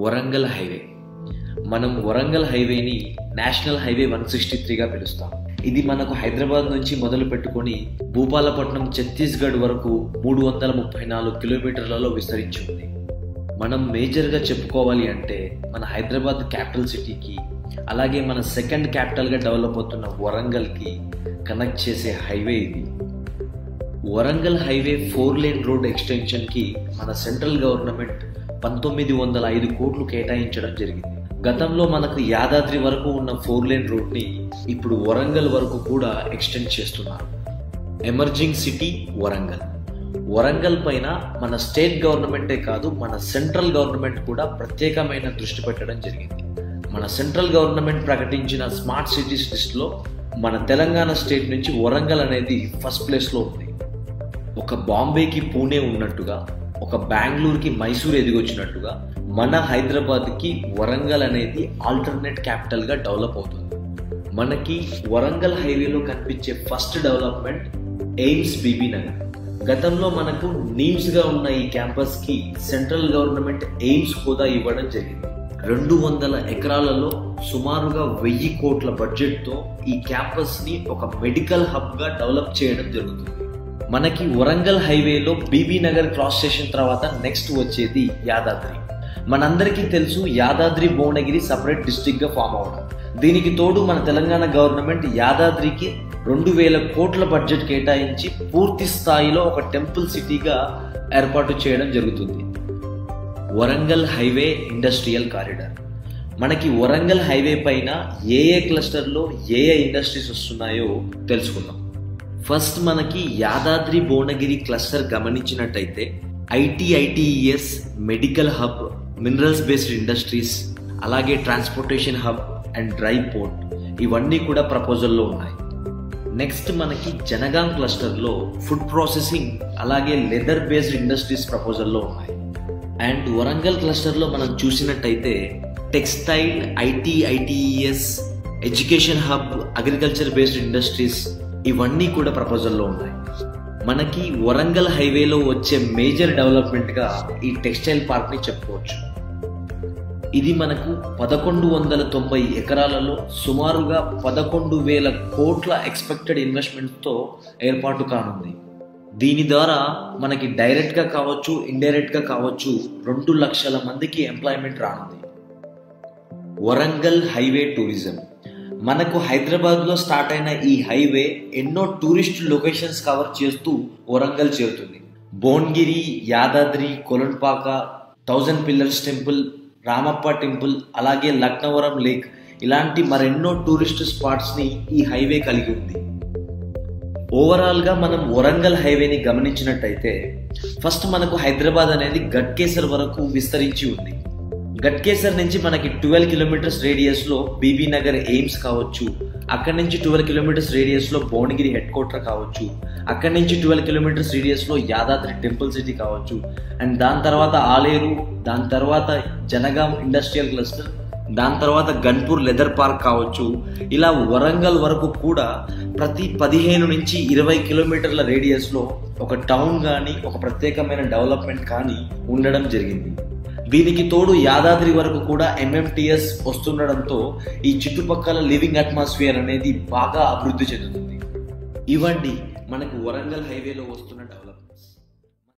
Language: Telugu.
వరంగల్ హైవే. మనం వరంగల్ హైవేని నేషనల్ హైవే 163గా పిలుస్తాం. ఇది మనకు హైదరాబాద్ నుంచి మొదలు పెట్టుకొని భూపాలపట్నం ఛత్తీస్గఢ్ వరకు 334 కిలోమీటర్లలో విస్తరించి ఉంది. మనం మేజర్గా చెప్పుకోవాలి అంటే మన హైదరాబాద్ క్యాపిటల్ సిటీకి, అలాగే మన సెకండ్ క్యాపిటల్గా డెవలప్ అవుతున్న వరంగల్కి కనెక్ట్ చేసే హైవే ఇది. వరంగల్ హైవే 4 లేన్ రోడ్ ఎక్స్టెన్షన్కి మన సెంట్రల్ గవర్నమెంట్ 1905 కోట్లు కేటాయించడం జరిగింది. గతంలో మనకు యాదాద్రి వరకు ఉన్న 4 లేన్ రోడ్ని ఇప్పుడు వరంగల్ వరకు కూడా ఎక్స్టెండ్ చేస్తున్నారు. Emerging city Warangal. వరంగల్ పైన మన స్టేట్ గవర్నమెంటే కాదు, మన సెంట్రల్ గవర్నమెంట్ కూడా ప్రత్యేకమైన దృష్టి పెట్టడం జరిగింది. మన సెంట్రల్ గవర్నమెంట్ ప్రకటించిన స్మార్ట్ సిటీస్ లిస్ట్లో మన తెలంగాణ స్టేట్ నుంచి వరంగల్ అనేది ఫస్ట్ ప్లేస్లో ఉంది. ఒక బాంబేకి పూణే ఉన్నట్టుగా, ఒక బెంగళూరుకి మైసూర్ ఎదిగొచ్చినట్టుగా మన హైదరాబాద్కి వరంగల్ అనేది ఆల్టర్నేట్ క్యాపిటల్గా డెవలప్ అవుతుంది. మనకి వరంగల్ హైవేలో కనిపించే first development AIIMS Bibi Nagar. గతంలో మనకు నీమ్స్గా ఉన్న ఈ క్యాంపస్కి సెంట్రల్ గవర్నమెంట్ ఎయిమ్స్ హోదా ఇవ్వడం జరిగింది. 200 ఎకరాలలో సుమారుగా 1000 కోట్ల బడ్జెట్తో ఈ క్యాంపస్ని ఒక మెడికల్ హబ్గా డెవలప్ చేయడం జరుగుతుంది. మనకి వరంగల్ హైవేలో బీబీ నగర్ క్రాస్ స్టేషన్ తర్వాత నెక్స్ట్ వచ్చేది యాదాద్రి. మనందరికీ తెలుసు యాదాద్రి భువనగిరి సపరేట్ డిస్ట్రిక్ట్గా ఫామ్ అవడం. దీనికి తోడు మన తెలంగాణ గవర్నమెంట్ యాదాద్రికి 2000 కోట్ల బడ్జెట్ కేటాయించి పూర్తి స్థాయిలో ఒక టెంపుల్ సిటీగా ఏర్పాటు చేయడం జరుగుతుంది. Warangal highway industrial corridor. మనకి వరంగల్ హైవే పైన ఏ క్లస్టర్లో ఏ ఇండస్ట్రీస్ వస్తున్నాయో తెలుసుకుందాం. ఫస్ట్ మనకి యాదాద్రి భువనగిరి క్లస్టర్ గమనించినట్టయితే IT ITES, medical hub, minerals based industries, అలాగే transportation hub and dry port, ఇవన్నీ కూడా ప్రపోజల్లో ఉన్నాయి. నెక్స్ట్ మనకి జనగాం క్లస్టర్లో ఫుడ్ ప్రాసెసింగ్ అలాగే లెదర్ బేస్డ్ ఇండస్ట్రీస్ ప్రపోజల్లో ఉన్నాయి. అండ్ వరంగల్ క్లస్టర్లో మనం చూసినట్టయితే textile, IT ITES, education hub, agriculture based industries, ఇవన్నీ కూడా ప్రపోజల్లో ఉన్నాయి. మనకి వరంగల్ హైవేలో వచ్చే మేజర్ డెవలప్మెంట్గా ఈ టెక్స్టైల్ పార్క్ని చెప్పుకోవచ్చు. ఇది మనకు 1190 ఎకరాలలో సుమారుగా 11,000 కోట్ల ఎక్స్పెక్టెడ్ ఇన్వెస్ట్మెంట్తో ఏర్పాటు కానుంది. దీని ద్వారా మనకి డైరెక్ట్గా కావచ్చు, ఇండైరెక్ట్గా కావచ్చు 2 లక్షల మందికి ఎంప్లాయ్మెంట్ రానుంది. Warangal highway tourism. మనకు హైదరాబాద్లో స్టార్ట్ అయిన ఈ హైవే ఎన్నో టూరిస్ట్ లొకేషన్స్ కవర్ చేస్తూ వరంగల్ చేరుతుంది. Bhuvanagiri, Yadadri, Kolanpaka, 1000 pillars temple, Ramappa temple, అలాగే లక్నవరం లేక్, ఇలాంటి మరెన్నో టూరిస్ట్ స్పాట్స్ని ఈ హైవే కలిగి ఉంది. ఓవరాల్గా మనం వరంగల్ హైవేని గమనించినట్టయితే ఫస్ట్ మనకు హైదరాబాద్ అనేది గట్కేసర్ వరకు విస్తరించి ఉంది. గట్కేసర్ నుంచి మనకి 12 కిలోమీటర్స్ రేడియస్లో బీబీ నగర్ ఎయిమ్స్ కావచ్చు, అక్కడి నుంచి 12 కిలోమీటర్స్ రేడియస్లో భువనగిరి హెడ్ క్వార్టర్ కావచ్చు, అక్కడి నుంచి 12 కిలోమీటర్స్ రేడియస్లో యాదాద్రి టెంపుల్ సిటీ కావచ్చు, అండ్ దాని తర్వాత ఆలేరు, దాని తర్వాత జనగాం ఇండస్ట్రియల్ క్లస్టర్, దాని తర్వాత గన్పూర్ లెదర్ పార్క్ కావచ్చు. ఇలా వరంగల్ వరకు కూడా ప్రతి 15 నుంచి 20 కిలోమీటర్ల రేడియస్లో ఒక టౌన్ కానీ, ఒక ప్రత్యేకమైన డెవలప్మెంట్ కానీ ఉండడం జరిగింది. దీనికి తోడు యాదాద్రి వరకు కూడా MMTS వస్తుండడంతో ఈ చుట్టుపక్కల లివింగ్ అట్మాస్ఫియర్ అనేది బాగా అభివృద్ధి చెందుతుంది. ఇవన్నీ మనకు వరంగల్ హైవేలో వస్తున్న